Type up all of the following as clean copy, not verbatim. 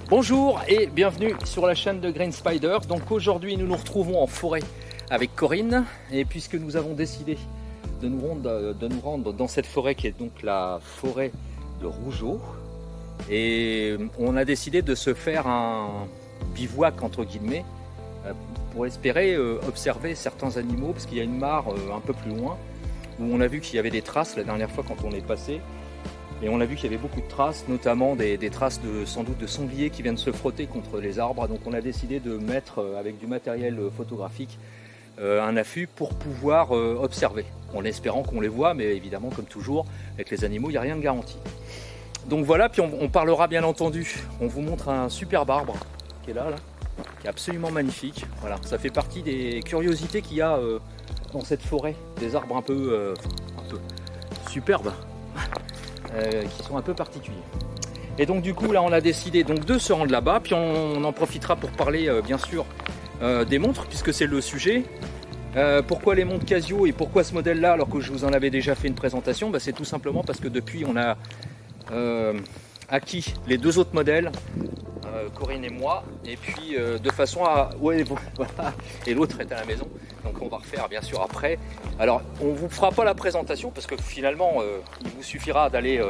Bonjour et bienvenue sur la chaîne de Green Spider. Donc aujourd'hui nous nous retrouvons en forêt avec Corinne et puisque nous avons décidé de nous rendre dans cette forêt qui est donc la forêt de Rougeot, et on a décidé de se faire un bivouac entre guillemets pour espérer observer certains animaux, parce qu'il y a une mare un peu plus loin où on a vu qu'il y avait des traces la dernière fois quand on est passé. Et on a vu qu'il y avait beaucoup de traces, notamment des traces sans doute de sangliers qui viennent se frotter contre les arbres. Donc on a décidé de mettre avec du matériel photographique un affût pour pouvoir observer, en espérant qu'on les voit, mais évidemment comme toujours avec les animaux il n'y a rien de garanti. Donc voilà, puis on parlera bien entendu, on vous montre un superbe arbre qui est là, qui est absolument magnifique. Voilà, ça fait partie des curiosités qu'il y a dans cette forêt, des arbres un peu superbes. Qui sont un peu particuliers. Et donc du coup là on a décidé donc de se rendre là-bas, puis on en profitera pour parler bien sûr des montres, puisque c'est le sujet. Pourquoi les montres Casio et pourquoi ce modèle là alors que je vous en avais déjà fait une présentation? C'est tout simplement parce que depuis on a acquis les deux autres modèles, Corinne et moi, et puis de façon à... Ouais, bon, voilà. Et l'autre est à la maison, donc on va refaire bien sûr après. Alors on ne vous fera pas la présentation parce que finalement il vous suffira d'aller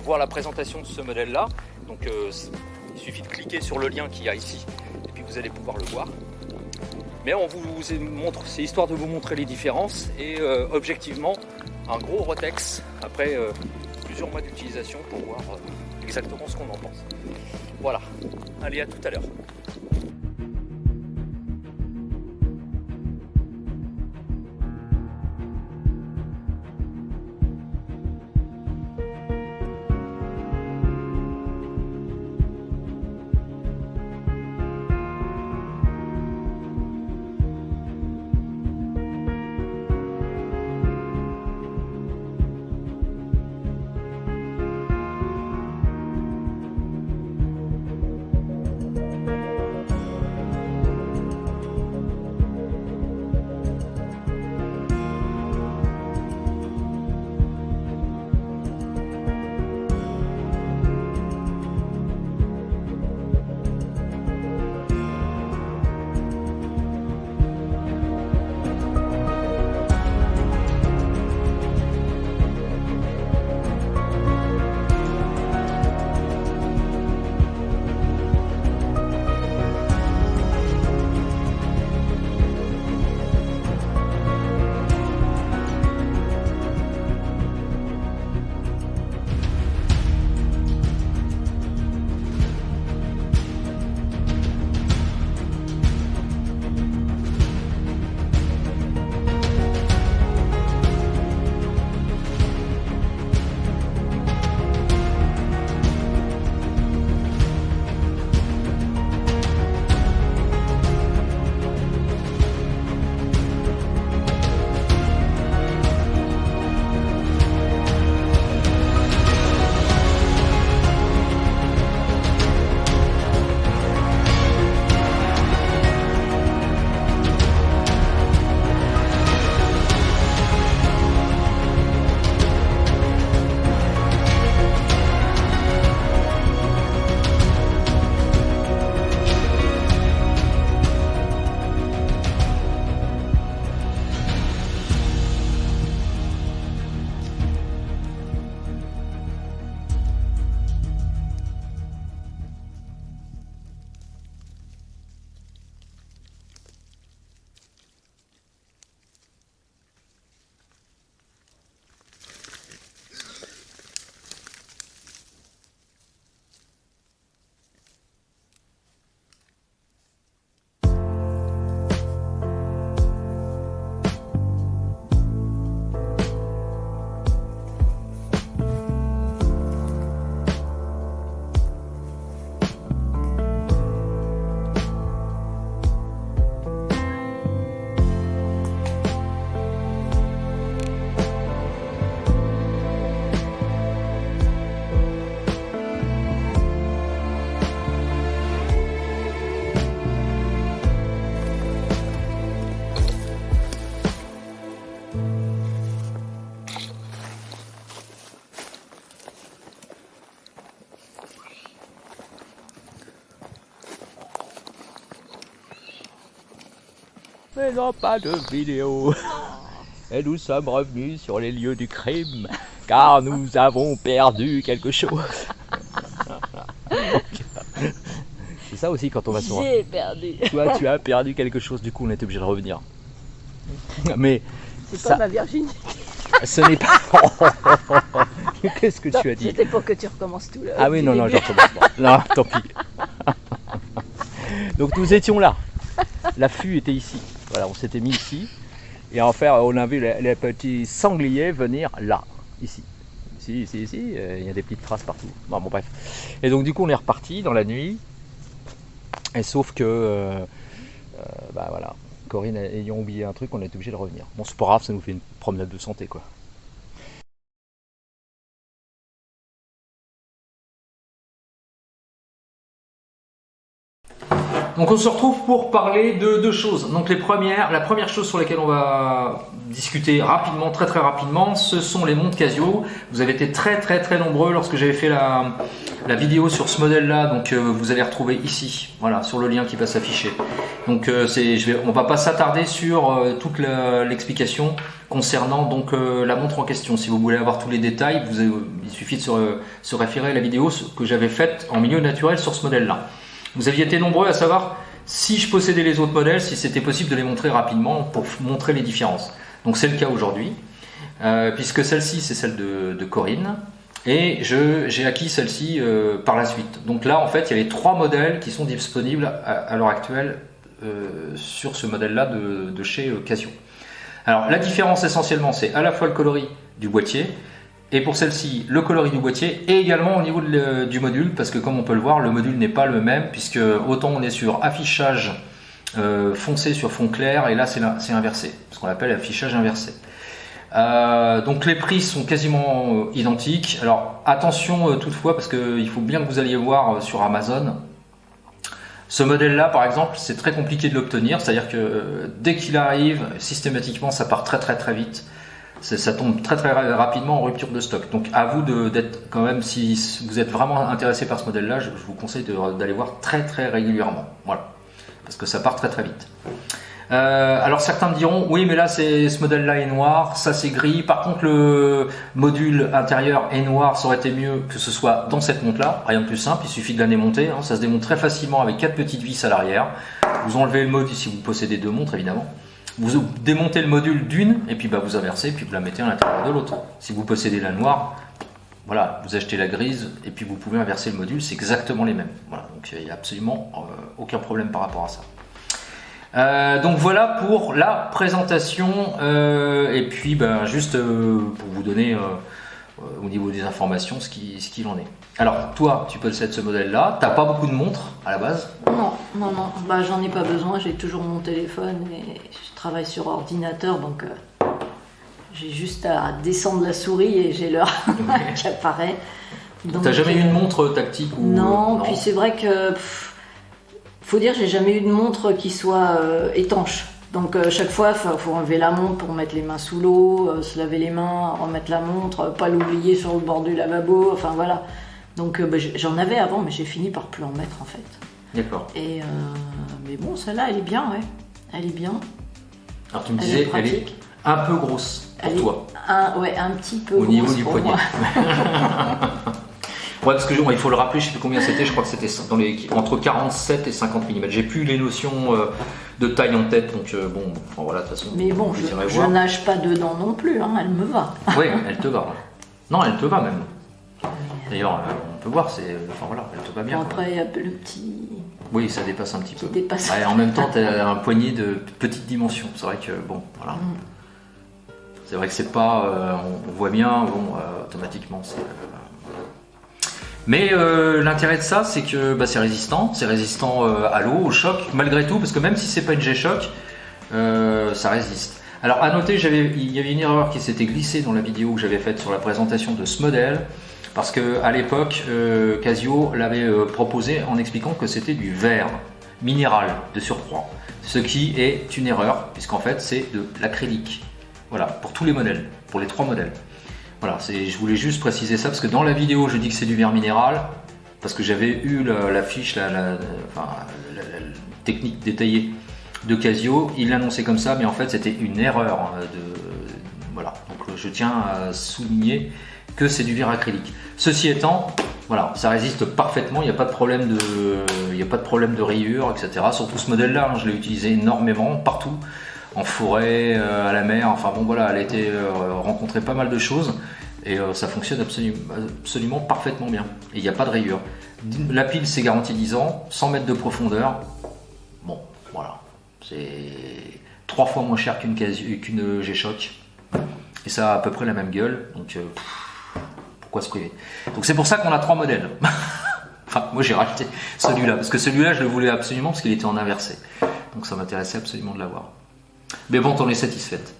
voir la présentation de ce modèle là. Donc il suffit de cliquer sur le lien qu'il y a ici et puis vous allez pouvoir le voir. Mais on vous montre, c'est histoire de vous montrer les différences et objectivement un gros Rotex après plusieurs mois d'utilisation pour voir exactement ce qu'on en pense. Voilà, allez, à tout à l'heure. Mais non, pas de vidéo. Et nous sommes revenus sur les lieux du crime, car nous avons perdu quelque chose. C'est ça aussi quand on va sur... J'ai perdu. Toi, tu as perdu quelque chose, du coup on était obligé de revenir. Mais C'est ça, pas ma virginité. ce n'est pas... Qu'est-ce que tu as dit? C'était pour que tu recommences tout là. Ah oui, non, non, je recommence pas. Non, tant pis. Donc nous étions là. L'affût était ici. Voilà, on s'était mis ici. Et en fait, on a vu les petits sangliers venir là, ici. Ici, il y a des petites traces partout. Bon, bref. Et donc du coup, on est reparti dans la nuit. Et sauf que, bah voilà, Corinne ayant oublié un truc, on est obligé de revenir. Bon, c'est pas grave, ça nous fait une promenade de santé, quoi. Donc on se retrouve pour parler de deux choses. Donc la première chose sur laquelle on va discuter rapidement, très rapidement, ce sont les montres Casio. Vous avez été très nombreux lorsque j'avais fait la vidéo sur ce modèle-là. Donc vous allez retrouver ici, voilà, sur le lien qui va s'afficher. Donc on va pas s'attarder sur toute l'explication concernant donc la montre en question. Si vous voulez avoir tous les détails, il suffit de se référer à la vidéo que j'avais faite en milieu naturel sur ce modèle-là. Vous aviez été nombreux à savoir si je possédais les autres modèles, si c'était possible de les montrer rapidement pour montrer les différences. Donc c'est le cas aujourd'hui, puisque celle-ci c'est celle de Corinne, et j'ai acquis celle-ci par la suite. Donc là en fait il y a les trois modèles qui sont disponibles à l'heure actuelle sur ce modèle-là de chez Casio. Alors la différence essentiellement c'est à la fois le coloris du boîtier, et pour celle-ci, le coloris du boîtier et également au niveau du module, parce que comme on peut le voir, le module n'est pas le même, puisque autant on est sur affichage foncé sur fond clair, et là c'est inversé, ce qu'on appelle affichage inversé. Donc les prix sont quasiment identiques. Alors attention toutefois, parce qu'il faut bien que vous alliez voir sur Amazon. Ce modèle-là, par exemple, c'est très compliqué de l'obtenir, c'est-à-dire que dès qu'il arrive, systématiquement, ça part très vite. Ça tombe très rapidement en rupture de stock. Donc à vous d'être quand même, si vous êtes vraiment intéressé par ce modèle-là, je vous conseille d'aller voir très régulièrement. Voilà, parce que ça part très vite. Alors certains me diront, oui, mais là ce modèle-là est noir, ça c'est gris. Par contre, le module intérieur est noir. Ça aurait été mieux que ce soit dans cette montre-là. Rien de plus simple, il suffit de la démonter. Hein. Ça se démonte très facilement avec 4 petites vis à l'arrière. Vous enlevez le module si vous possédez deux montres, évidemment. Vous démontez le module d'une et puis vous inversez, puis vous la mettez à l'intérieur de l'autre. Si vous possédez la noire, voilà, vous achetez la grise et puis vous pouvez inverser le module, c'est exactement les mêmes. Voilà, donc il n'y a absolument aucun problème par rapport à ça. Donc voilà pour la présentation et puis juste pour vous donner au niveau des informations ce qu'il en est. Alors toi tu possèdes ce modèle là, t'as pas beaucoup de montres à la base? Non, j'en ai pas besoin, j'ai toujours mon téléphone et je travaille sur ordinateur, donc j'ai juste à descendre la souris et j'ai l'heure qui apparaît. T'as jamais eu une montre tactique ou... Non, puis c'est vrai que faut dire j'ai jamais eu de montre qui soit étanche. Donc chaque fois, il faut enlever la montre pour mettre les mains sous l'eau, se laver les mains, remettre la montre, pas l'oublier sur le bord du lavabo, enfin voilà. Donc j'en avais avant, mais j'ai fini par plus en mettre en fait. D'accord. Et mais bon, celle-là, elle est bien, ouais. Elle est bien. Alors tu me disais, elle est un peu grosse pour toi. Un petit peu grosse. Au niveau du poignet. Ouais, parce que il faut le rappeler, je sais plus combien c'était, je crois que c'était entre 47 et 50 mm. J'ai plus les notions de taille en tête, donc bon, enfin, voilà, de toute façon. Mais bon, je nage pas dedans non plus, hein, elle me va. Oui, elle te va. Non, elle te va même. D'ailleurs, on peut voir, enfin voilà, elle te va bien. Bon, après, il y a le petit. Oui, ça dépasse un petit peu. Dépasse. Ouais, en même temps, tu as un poignet de petite dimension. C'est vrai que, bon, voilà. C'est vrai que c'est pas. On voit bien, bon, automatiquement, c'est. Mais l'intérêt de ça, c'est que c'est résistant à l'eau, au choc, malgré tout, parce que même si c'est pas une G-Shock, ça résiste. Alors à noter, il y avait une erreur qui s'était glissée dans la vidéo que j'avais faite sur la présentation de ce modèle, parce que à l'époque, Casio l'avait proposé en expliquant que c'était du verre minéral de surcroît, ce qui est une erreur, puisqu'en fait c'est de l'acrylique. Voilà, pour tous les modèles, pour les trois modèles. Voilà, je voulais juste préciser ça parce que dans la vidéo je dis que c'est du verre minéral parce que j'avais eu la fiche, la technique détaillée de Casio. Il l'annonçait comme ça, mais en fait c'était une erreur. Voilà. Donc je tiens à souligner que c'est du verre acrylique. Ceci étant, voilà, ça résiste parfaitement, il n'y a pas de problème de rayures, etc. Surtout ce modèle-là, je l'ai utilisé énormément, partout, en forêt, à la mer, enfin bon voilà, elle a été rencontré pas mal de choses et ça fonctionne absolument parfaitement bien. Et il n'y a pas de rayures. La pile c'est garanti 10 ans, 100 mètres de profondeur. Bon, voilà, c'est 3 fois moins cher qu'une G-Shock. Et ça a à peu près la même gueule, donc pourquoi se priver? Donc c'est pour ça qu'on a 3 modèles. Enfin, moi j'ai racheté celui-là, parce que celui-là je le voulais absolument parce qu'il était en inversé. Donc ça m'intéressait absolument de l'avoir. Mais bon, t'en es satisfaite.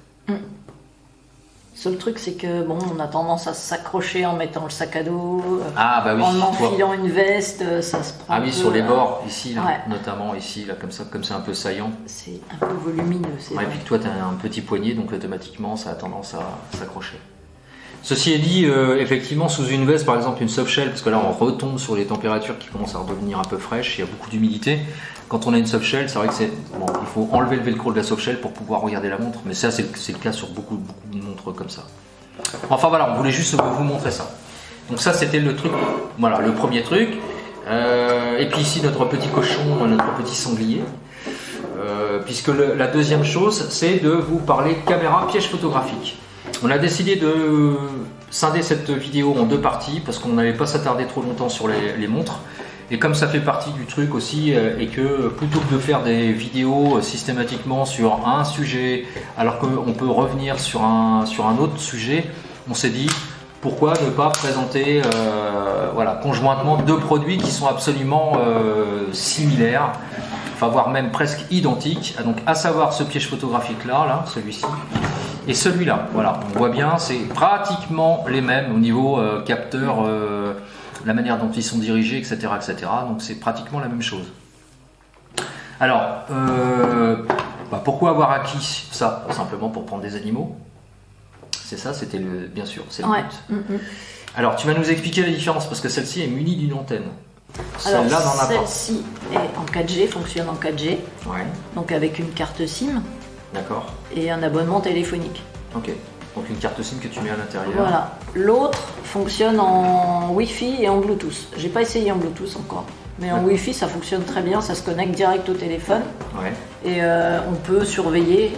Seul truc, c'est que bon, on a tendance à s'accrocher en mettant le sac à dos, ah, bah oui, en enfilant une veste, ça se prend. Ah oui, sur les bords, ici, là, ouais. Notamment ici, là, comme c'est un peu saillant. C'est un peu volumineux. Ouais, et puis que toi, tu as un petit poignet, donc automatiquement, ça a tendance à s'accrocher. Ceci est dit, effectivement, sous une veste, par exemple une soft shell, parce que là, on retombe sur les températures qui commencent à redevenir un peu fraîches, il y a beaucoup d'humidité. Quand on a une soft shell, c'est vrai que bon, il faut enlever le velcro de la soft shell pour pouvoir regarder la montre, mais ça, c'est le cas sur beaucoup de montres comme ça. Enfin voilà, on voulait juste vous montrer ça. Donc ça, c'était le truc, voilà, le premier truc. Et puis ici, notre petit cochon, notre petit sanglier. Puisque la deuxième chose, c'est de vous parler caméra piège photographique. On a décidé de scinder cette vidéo en 2 parties parce qu'on n'allait pas s'attarder trop longtemps sur les montres. Et comme ça fait partie du truc aussi, et que plutôt que de faire des vidéos systématiquement sur un sujet, alors qu'on peut revenir sur un autre sujet, on s'est dit pourquoi ne pas présenter voilà, conjointement 2 produits qui sont absolument similaires, enfin voire même presque identiques, donc à savoir ce piège photographique là, celui-ci, et celui-là. Voilà, on voit bien, c'est pratiquement les mêmes au niveau capteur, la manière dont ils sont dirigés, etc. etc. Donc c'est pratiquement la même chose. Alors, pourquoi avoir acquis ça? Simplement pour prendre des animaux. C'est ça, c'était bien sûr, c'est le but. Alors, tu vas nous expliquer la différence, parce que celle-ci est munie d'une antenne. Celle-là n'en a pas. Celle-ci est en 4G, fonctionne en 4G. Ouais. Donc avec une carte SIM. D'accord. Et un abonnement téléphonique. Ok. Donc une carte SIM que tu mets à l'intérieur. Voilà. L'autre fonctionne en Wi-Fi et en Bluetooth. J'ai pas essayé en Bluetooth encore. Mais en Wi-Fi, ça fonctionne très bien, ça se connecte direct au téléphone. Ouais. Et on peut surveiller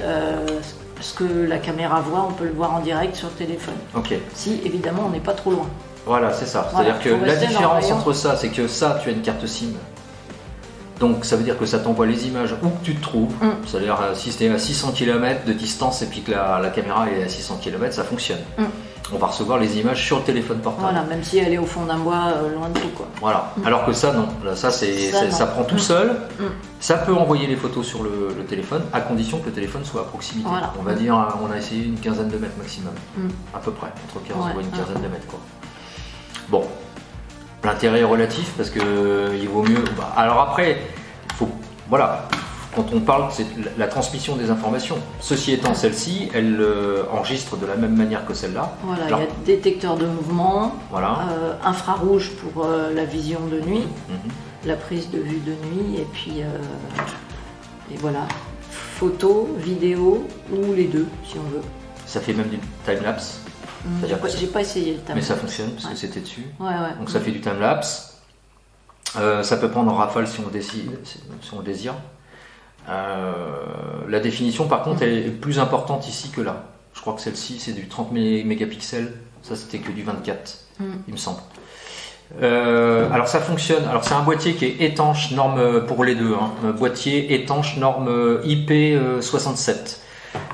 ce que la caméra voit, on peut le voir en direct sur le téléphone. Ok. Si évidemment on n'est pas trop loin. Voilà, c'est ça. Voilà, c'est-à-dire que la différence entre ça, c'est que ça, tu as une carte SIM. Donc ça veut dire que ça t'envoie les images où que tu te trouves. C'est-à-dire si tu es à 600 km de distance et puis que la caméra est à 600 km, ça fonctionne. On va recevoir les images sur le téléphone portable. Voilà, même si elle est au fond d'un bois, loin de tout, quoi. Voilà. Alors que ça, non. Là, ça prend tout seul. Ça peut envoyer les photos sur le téléphone, à condition que le téléphone soit à proximité. Voilà. On va dire, on a essayé une quinzaine de mètres maximum. À peu près, entre 15 et une quinzaine de mètres, quoi. Bon. L'intérêt est relatif parce que il vaut mieux. Alors après, voilà. Quand on parle, c'est la transmission des informations. Ceci étant, celle-ci, elle enregistre de la même manière que celle-là. Voilà, il y a détecteur de mouvement, voilà. Infrarouge pour la vision de nuit, la prise de vue de nuit, et puis et voilà, photo, vidéo ou les deux si on veut. Ça fait même du time-lapse. J'ai pas essayé le time-lapse. Mais ça fonctionne parce que c'était dessus. Ouais. Donc ça fait du time-lapse. Ça peut prendre en rafale si on désire. La définition par contre elle est plus importante ici que là. Je crois que celle-ci c'est du 30 mégapixels, ça c'était que du 24 il me semble. Alors ça fonctionne, alors c'est un boîtier qui est étanche norme pour les deux, un boîtier étanche norme IP67.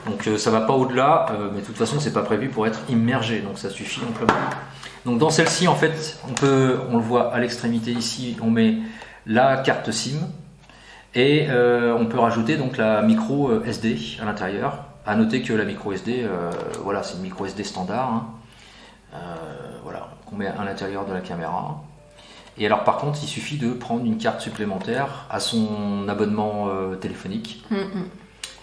Donc ça va pas au-delà, mais de toute façon c'est pas prévu pour être immergé, donc ça suffit amplement. Donc dans celle-ci en fait on le voit à l'extrémité ici, on met la carte SIM. Et on peut rajouter donc la micro SD à l'intérieur. À noter que la micro SD, voilà, c'est une micro SD standard, voilà, qu'on met à l'intérieur de la caméra. Et alors par contre, il suffit de prendre une carte supplémentaire à son abonnement téléphonique.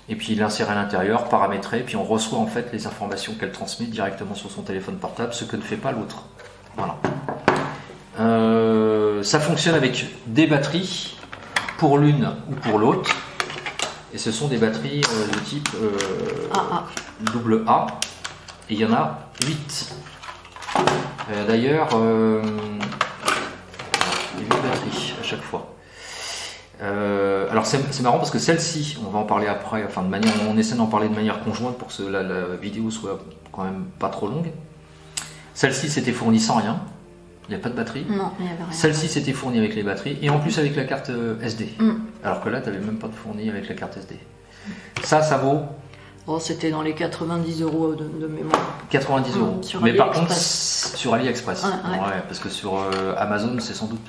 Et puis l'insérer à l'intérieur, paramétrer, puis on reçoit en fait les informations qu'elle transmet directement sur son téléphone portable, ce que ne fait pas l'autre. Voilà. Ça fonctionne avec des batteries. Pour l'une ou pour l'autre. Et ce sont des batteries de type double A. Et il y en a 8. D'ailleurs, 8 batteries à chaque fois. Alors c'est marrant parce que celle-ci, on va en parler après, enfin on essaie d'en parler de manière conjointe pour que la vidéo soit quand même pas trop longue. Celle-ci c'était fourni sans rien, il n'y a pas de batterie. Non, il n'y avait rien. Celle-ci c'était fourni avec les batteries et en plus avec la carte SD. Alors que là tu n'avais même pas de fourni avec la carte SD. Ça vaut... Oh, c'était dans les 90 € de mémoire. 90 €. Sur Mais par AliExpress. contre, sur AliExpress. Ouais, parce que sur Amazon, c'est sans doute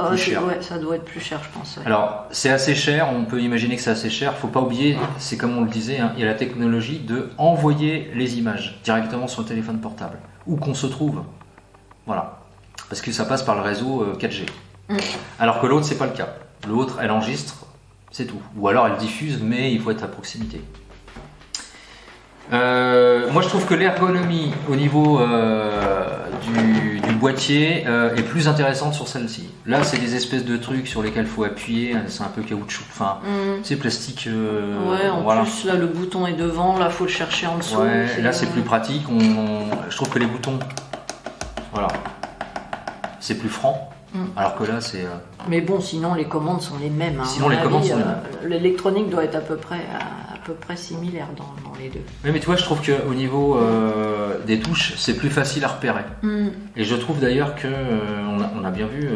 plus cher. Ouais, ça doit être plus cher, je pense. Ouais. Alors, c'est assez cher, on peut imaginer que c'est assez cher. Faut pas oublier, c'est comme on le disait, hein, il y a la technologie de envoyer les images directement sur le téléphone portable, où qu'on se trouve. Voilà. Parce que ça passe par le réseau 4G. Alors que l'autre, c'est pas le cas. L'autre, elle enregistre, c'est tout. Ou alors elle diffuse, mais il faut être à proximité. Moi je trouve que l'ergonomie au niveau du boîtier est plus intéressante sur celle-ci. Là c'est des espèces de trucs sur lesquels il faut appuyer, c'est un peu caoutchouc, enfin c'est plastique. Ouais, en plus là le bouton est devant, là faut le chercher en dessous. Ouais, là c'est plus pratique, je trouve que les boutons, voilà, c'est plus franc. Alors que là c'est... Mais bon, sinon les commandes sont les mêmes. Hein. Sinon les commandes sont les mêmes. L'électronique doit être à peu près similaire dans les deux. Oui, mais tu vois, je trouve qu'au niveau des touches, c'est plus facile à repérer. Et je trouve d'ailleurs que, on a bien vu,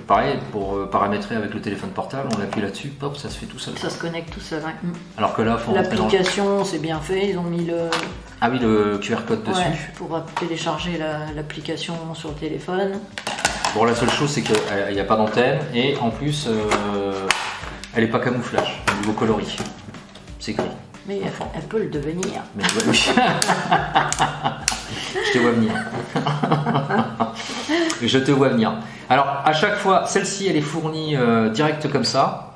pareil, pour paramétrer avec le téléphone portable, on appuie là-dessus, hop, ça se fait tout seul. Ça se connecte tout seul, ouais. Alors que là, faut l'application, c'est bien fait, ils ont mis le... Ah oui, le QR code dessus. Ouais, pour télécharger l'application sur le téléphone. Bon, la seule chose, c'est qu'il n'y a pas d'antenne, et en plus, elle n'est pas camouflage, au niveau coloris. C'est gris. Mais elle peut le devenir. Mais ouais, oui. Je te vois venir. Je te vois venir. Alors, à chaque fois, celle-ci, elle est fournie direct comme ça.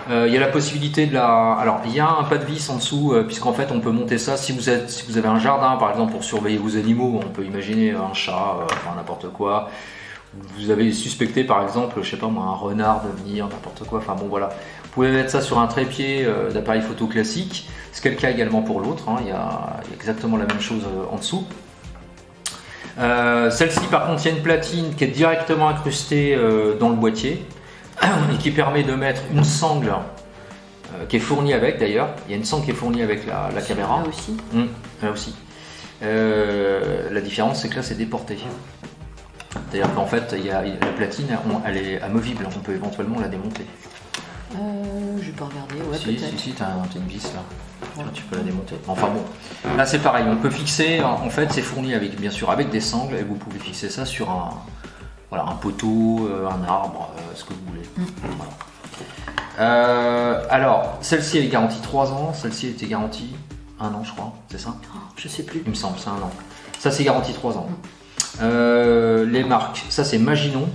Il y a la possibilité de la... Alors, il y a un pas de vis en dessous, puisqu'en fait, on peut monter ça. Si vous avez un jardin, par exemple, pour surveiller vos animaux, on peut imaginer un chat, enfin n'importe quoi. Vous avez suspecté, par exemple, je sais pas moi, un renard de venir, n'importe quoi. Enfin bon, voilà. Vous pouvez mettre ça sur un trépied d'appareil photo classique. C'est le cas également pour l'autre. Hein. Il y a exactement la même chose en dessous. Celle-ci, par contre, il y a une platine qui est directement incrustée dans le boîtier et qui permet de mettre une sangle qui est fournie avec, d'ailleurs. Il y a une sangle qui est fournie avec la caméra. Là aussi. Là aussi. La différence, c'est que là, c'est déporté. C'est-à-dire qu'en fait, la platine, elle est amovible. On peut éventuellement la démonter. Je vais pas regarder, ouais, peut-être. Si, t'as une vis là. Ouais. Tu peux la démonter. Enfin bon, là c'est pareil, on peut fixer, en fait c'est fourni avec, bien sûr, avec des sangles, et vous pouvez fixer ça sur un poteau, un arbre, ce que vous voulez. Voilà. Alors, celle-ci elle est garantie 3 ans, celle-ci était garantie 1 an je crois, c'est ça? Je sais plus. Il me semble, c'est 1 an. Ça c'est garantie 3 ans. Les marques, ça c'est Maginot,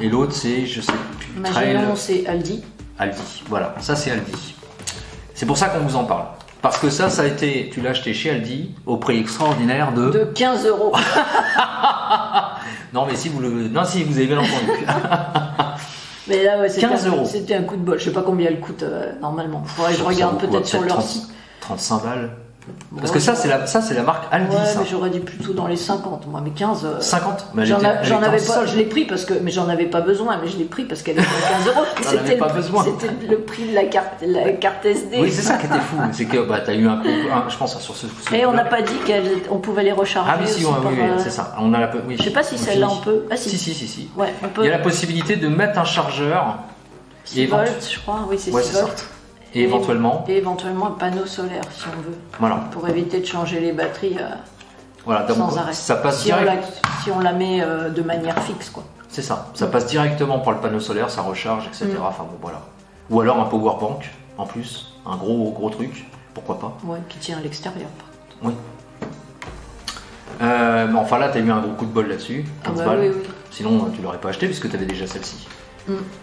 et l'autre c'est, je sais plus, Maginot c'est Aldi. Aldi, voilà, ça c'est Aldi. C'est pour ça qu'on vous en parle. Parce que ça a été, tu l'as acheté chez Aldi au prix extraordinaire de 15 €. Non, mais si vous avez bien entendu. Mais là, ouais, 15 €. C'était un coup de bol. Je sais pas combien elle coûte normalement. Faudrait que je regarde peut-être sur leur site. 35 balles. Parce que ça c'est la marque Aldi. Ouais, ça. Mais j'aurais dit plutôt dans les 50, moi, mais 15. 50. J'en avais pas. Je l'ai pris parce que, mais j'en avais pas besoin. Mais je l'ai pris parce qu'elle était à 15 €. C'était le prix de la carte SD. Oui, c'est ça qui était fou. C'est que t'as eu un peu, je pense sur ce. Et on n'a pas dit qu'on pouvait les recharger. Ah mais si, oui, c'est ça. On a oui. Je sais pas si celle-là on peut. Ah si. Si. Ouais, on peut. Il y a la possibilité de mettre un chargeur. 6 volts, je crois. Oui, c'est 6 volts. Et éventuellement un panneau solaire si on veut. Voilà. Pour éviter de changer les batteries voilà, sans arrêt. Ça passe si on la met de manière fixe, quoi. C'est ça. Ça passe directement par le panneau solaire, ça recharge, etc. Enfin bon, voilà. Ou alors un power bank en plus, un gros truc, pourquoi pas. Ouais, qui tient à l'extérieur. Oui. Mais enfin là, t'as eu un gros coup de bol là-dessus. 15 balles. Oui. Sinon, tu l'aurais pas acheté puisque tu avais déjà celle-ci.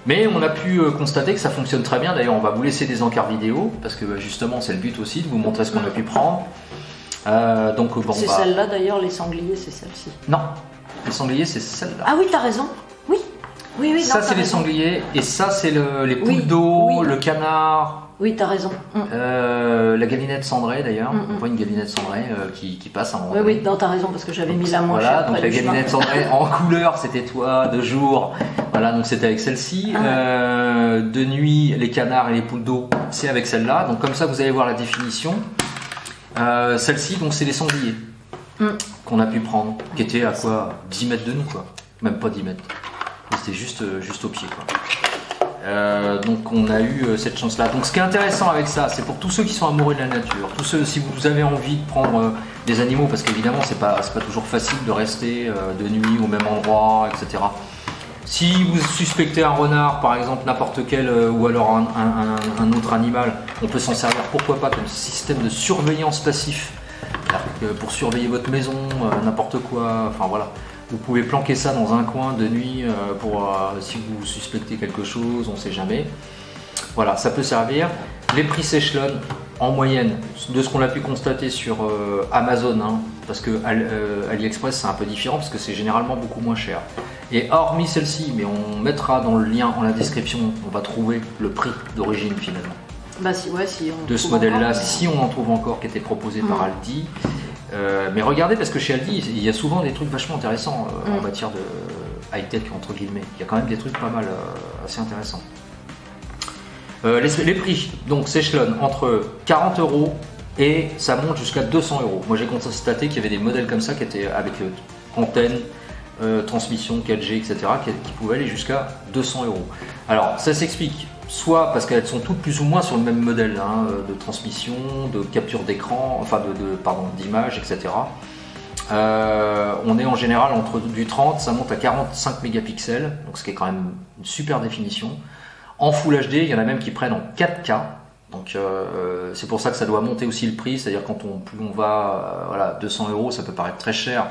Mais on a pu constater que ça fonctionne très bien. D'ailleurs, on va vous laisser des encarts vidéo parce que justement, c'est le but aussi de vous montrer ce qu'on a pu prendre. Donc, bon, c'est celle-là d'ailleurs, les sangliers, c'est celle-ci. Non, les sangliers, c'est celle-là. Ah oui, t'as raison. Oui. Ça, c'est les sangliers et ça, c'est les poules d'eau, le canard. Oui, t'as raison. La galinette cendrée d'ailleurs, on voit une galinette cendrée qui passe à un moment donné. Oui, non, t'as raison, parce que j'avais mis la moins voilà, chère. donc la galinette cendrée en couleur, c'était toi, de jour. Voilà, donc c'était avec celle-ci. De nuit, les canards et les poules d'eau, c'est avec celle-là. Donc comme ça, vous allez voir la définition. Celle-ci, donc c'est les sangliers qu'on a pu prendre, qui étaient à quoi 10 mètres de nous, quoi. Même pas 10 mètres. C'était juste au pied, quoi. Donc on a eu cette chance-là. Donc ce qui est intéressant avec ça, c'est pour tous ceux qui sont amoureux de la nature, tous ceux, si vous avez envie de prendre des animaux, parce qu'évidemment c'est pas toujours facile de rester de nuit au même endroit, etc. Si vous suspectez un renard, par exemple, n'importe quel, ou alors un autre animal, on peut s'en servir, pourquoi pas, comme système de surveillance passif, pour surveiller votre maison, n'importe quoi, enfin voilà. Vous pouvez planquer ça dans un coin de nuit si vous suspectez quelque chose, on ne sait jamais. Voilà, ça peut servir. Les prix s'échelonnent en moyenne de ce qu'on a pu constater sur Amazon, hein, parce que AliExpress c'est un peu différent parce que c'est généralement beaucoup moins cher. Et hormis celle-ci, mais on mettra dans le lien en la description, on va trouver le prix d'origine finalement. Bah si on de ce modèle-là, si on en trouve encore, qui était proposé par Aldi. Mais regardez, parce que chez Aldi, il y a souvent des trucs vachement intéressants en matière de high-tech, entre guillemets. Il y a quand même des trucs pas mal assez intéressants. Les prix, donc s'échelonnent entre 40 € et ça monte jusqu'à 200 €. Moi j'ai constaté qu'il y avait des modèles comme ça qui étaient avec antenne, transmission 4G, etc., qui pouvaient aller jusqu'à 200 €. Alors ça s'explique. Soit parce qu'elles sont toutes plus ou moins sur le même modèle de transmission, de capture d'écran, enfin d'image, etc. On est en général entre du 30, ça monte à 45 mégapixels, donc ce qui est quand même une super définition. En Full HD, il y en a même qui prennent en 4K, donc c'est pour ça que ça doit monter aussi le prix, c'est-à-dire quand plus on va, voilà, 200 €, ça peut paraître très cher.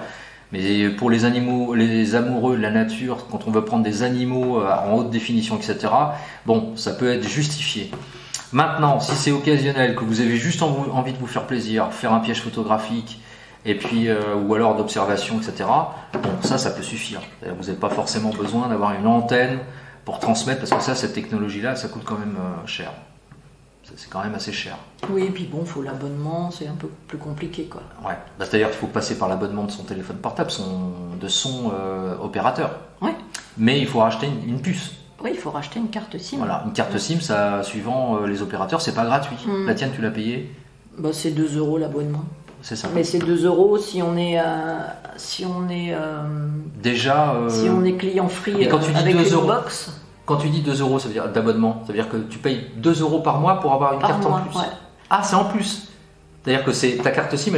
Mais pour les animaux, les amoureux de la nature, quand on veut prendre des animaux en haute définition, etc., bon, ça peut être justifié. Maintenant, si c'est occasionnel, que vous avez juste envie de vous faire plaisir, faire un piège photographique, et puis ou alors d'observation, etc., bon, ça peut suffire. Vous n'avez pas forcément besoin d'avoir une antenne pour transmettre, parce que cette technologie-là, ça coûte quand même cher. C'est quand même assez cher. Oui, et puis bon, faut l'abonnement, c'est un peu plus compliqué, quoi. Ouais, c'est-à-dire qu'il faut passer par l'abonnement de son téléphone portable, de son opérateur. Ouais. Mais il faut racheter une puce. Oui, il faut racheter une carte SIM. Voilà, une carte SIM, ça, suivant les opérateurs, c'est pas gratuit. La tienne, tu l'as payée ? Bah, c'est 2 € l'abonnement. C'est ça. Mais c'est 2 € si on est déjà. Si on est client free quand tu dis avec 2 une €, box. Quand tu dis 2 € ça veut dire d'abonnement, ça veut dire que tu payes 2 € par mois pour avoir une carte en plus. Ouais. Ah, c'est en plus. C'est-à-dire que ta carte SIM,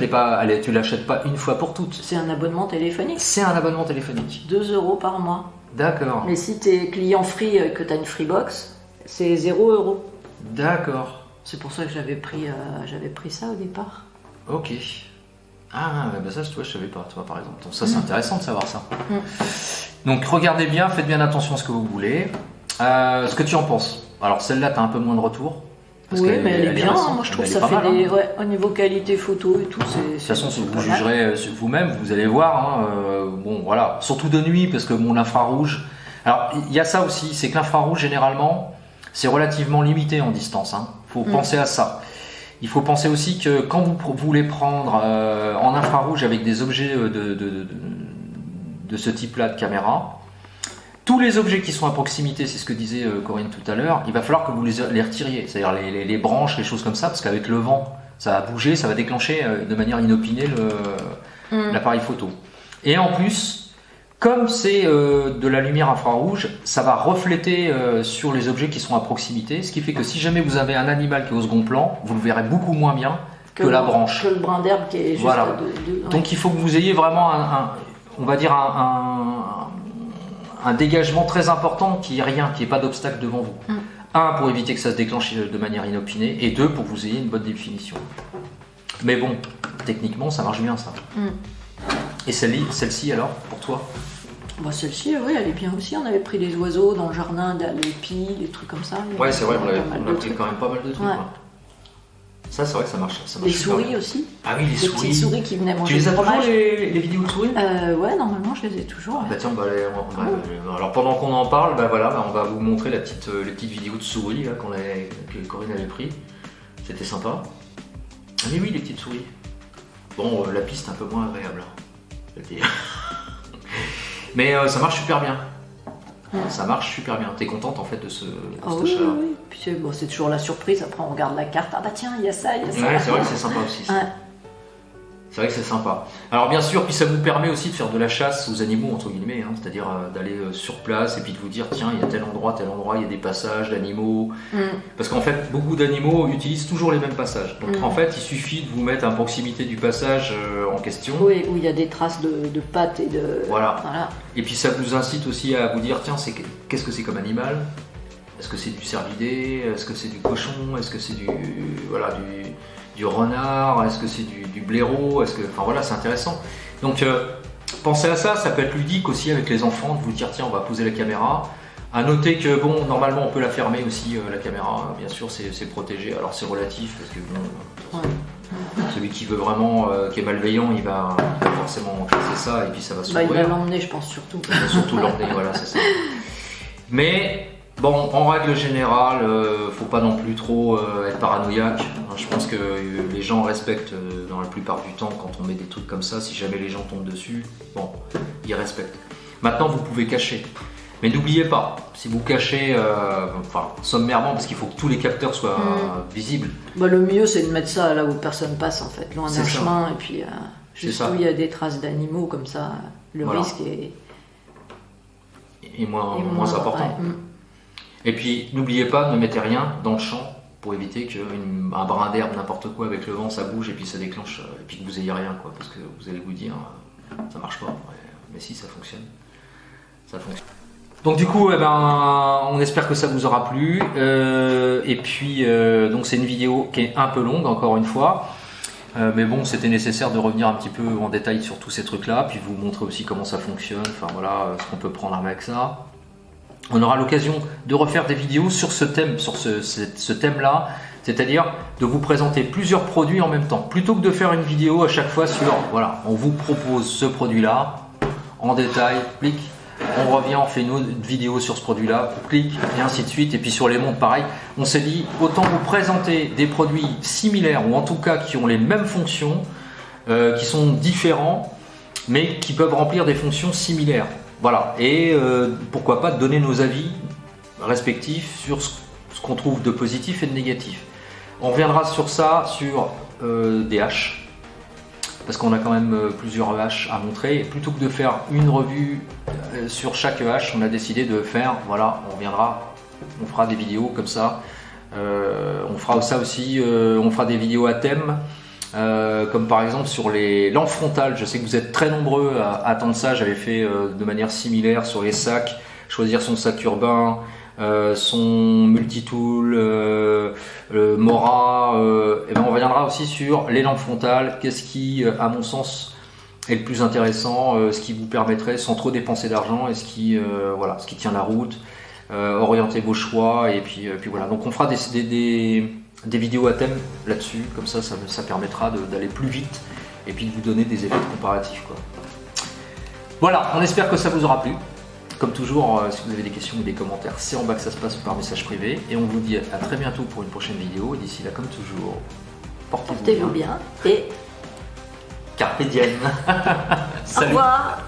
tu l'achètes pas une fois pour toutes. C'est un abonnement téléphonique. C'est un abonnement téléphonique. 2 € par mois. D'accord. Mais si tu es client free, que tu as une free box, c'est 0 €. D'accord. C'est pour ça que j'avais pris ça au départ. Ok. Ah, bah ça, toi, je savais pas, toi, par exemple. Donc ça, c'est intéressant de savoir ça. Donc regardez bien, faites bien attention à ce que vous voulez. Ce que tu en penses. Alors celle-là, tu as un peu moins de retour. Oui, mais elle est bien. Moi, je trouve que ça fait des... Ouais, au niveau qualité photo et tout, c'est... De toute façon, si vous jugerez vous-même, vous allez voir. Bon, voilà. Surtout de nuit, parce que l'infrarouge... Alors, il y a ça aussi, c'est que l'infrarouge, généralement, c'est relativement limité en distance. Faut penser à ça. Il faut penser aussi que quand vous voulez prendre en infrarouge avec des objets de ce type-là de caméra, tous les objets qui sont à proximité, c'est ce que disait Corinne tout à l'heure, il va falloir que vous les retiriez, c'est-à-dire les branches, les choses comme ça, parce qu'avec le vent, ça va bouger, ça va déclencher de manière inopinée l'appareil photo. Et en plus, comme c'est de la lumière infrarouge, ça va refléter sur les objets qui sont à proximité, ce qui fait que si jamais vous avez un animal qui est au second plan, vous le verrez beaucoup moins bien que la branche. Que le brin d'herbe qui est juste voilà. ouais. Donc il faut que vous ayez vraiment on va dire un dégagement très important, qu'il n'y ait rien, qu'il n'y ait pas d'obstacle devant vous. Un, pour éviter que ça se déclenche de manière inopinée, et deux, pour que vous ayez une bonne définition. Mais bon, techniquement, ça marche bien, ça. Et celle-ci, alors, pour toi ? Bah, celle-ci, oui, elle est bien aussi. On avait pris des oiseaux dans le jardin, des épis, des trucs comme ça. Ouais, c'est vrai, on a pris quand même pas mal de trucs. Ouais. Ça, c'est vrai que ça marche. Les super souris bien. aussi. Ah oui, les souris. Petites souris qui venaient manger Tu les as du toujours fromage. les vidéos de souris? Ouais, normalement, je les ai toujours. Bah tiens, alors pendant qu'on en parle, on va vous montrer les petites vidéos de souris là, que Corinne avait pris. C'était sympa. Ah mais oui, les petites souris. Bon, la piste est un peu moins agréable. Mais ça marche super bien. Ça marche super bien. T'es contente en fait de ce Oui, achat-là? oui. Puis c'est toujours la surprise. Après, on regarde la carte. Ah bah tiens, il y a ça, il y a ça. Ouais, c'est vrai que c'est sympa aussi. Ouais. C'est vrai que c'est sympa. Alors bien sûr, puis ça vous permet aussi de faire de la chasse aux animaux, entre guillemets, hein, c'est-à-dire d'aller sur place et puis de vous dire, tiens, il y a tel endroit, il y a des passages d'animaux. Parce qu'en fait, beaucoup d'animaux utilisent toujours les mêmes passages. Donc en fait, il suffit de vous mettre à proximité du passage en question. Oui, où il y a des traces de pattes et de... Voilà. Et puis ça vous incite aussi à vous dire, tiens, qu'est-ce que c'est comme animal? Est-ce que c'est du cervidé? Est-ce que c'est du cochon? Est-ce que c'est du renard? Est-ce que c'est du blaireau? Enfin voilà, c'est intéressant. Donc pensez à ça, ça peut être ludique aussi avec les enfants, de vous dire tiens, on va poser la caméra. À noter que bon, normalement on peut la fermer aussi, la caméra, bien sûr c'est protégé, alors c'est relatif parce que bon, celui qui veut vraiment, qui est malveillant, il va forcément casser ça et puis ça va s'ouvrir. Il va l'emmener, je pense, surtout. Il va surtout l'emmener, voilà, c'est ça. Mais bon, en règle générale, faut pas non plus trop être paranoïaque. Je pense que les gens respectent dans la plupart du temps quand on met des trucs comme ça. Si jamais les gens tombent dessus, bon, ils respectent. Maintenant, vous pouvez cacher. Mais n'oubliez pas, si vous cachez sommairement, parce qu'il faut que tous les capteurs soient visibles. Le mieux, c'est de mettre ça là où personne passe, en fait, loin d'un chemin. Et puis, juste où il y a des traces d'animaux, comme ça, le risque est moins important. Ouais. Et puis, n'oubliez pas, ne mettez rien dans le champ pour éviter qu'un brin d'herbe, n'importe quoi, avec le vent, ça bouge et puis ça déclenche, et puis que vous ayez rien, quoi, parce que vous allez vous dire, ça marche pas. Mais si, ça fonctionne. Ça fonctionne. Donc du coup, on espère que ça vous aura plu. Et puis, donc c'est une vidéo qui est un peu longue, encore une fois. Mais bon, c'était nécessaire de revenir un petit peu en détail sur tous ces trucs-là, puis vous montrer aussi comment ça fonctionne, enfin voilà, ce qu'on peut prendre avec ça. On aura l'occasion de refaire des vidéos sur ce thème, sur ce thème-là, c'est-à-dire de vous présenter plusieurs produits en même temps. Plutôt que de faire une vidéo à chaque fois sur, voilà, on vous propose ce produit-là, en détail, clic, on revient, on fait une autre vidéo sur ce produit-là, clic, et ainsi de suite. Et puis sur les montres, pareil, on s'est dit, autant vous présenter des produits similaires, ou en tout cas qui ont les mêmes fonctions, qui sont différents, mais qui peuvent remplir des fonctions similaires. Voilà, et pourquoi pas donner nos avis respectifs sur ce qu'on trouve de positif et de négatif. On reviendra sur ça, sur des haches, parce qu'on a quand même plusieurs haches à montrer. Et plutôt que de faire une revue sur chaque hache, on a décidé de faire, voilà, on fera des vidéos comme ça. On fera ça aussi, on fera des vidéos à thème. Comme par exemple sur les lampes frontales, je sais que vous êtes très nombreux à attendre ça. J'avais fait de manière similaire sur les sacs, choisir son sac urbain, son multitool, Mora. Et on reviendra aussi sur les lampes frontales, qu'est-ce qui, à mon sens, est le plus intéressant, ce qui vous permettrait, sans trop dépenser d'argent, et ce qui tient la route, orienter vos choix, et puis voilà. Donc on fera des vidéos à thème là-dessus, comme ça permettra d'aller plus vite et puis de vous donner des effets comparatifs, quoi. Voilà, on espère que ça vous aura plu. Comme toujours, si vous avez des questions ou des commentaires, c'est en bas que ça se passe par message privé. Et on vous dit à très bientôt pour une prochaine vidéo. D'ici là, comme toujours, portez-vous bien. Et Carpe diem. au revoir.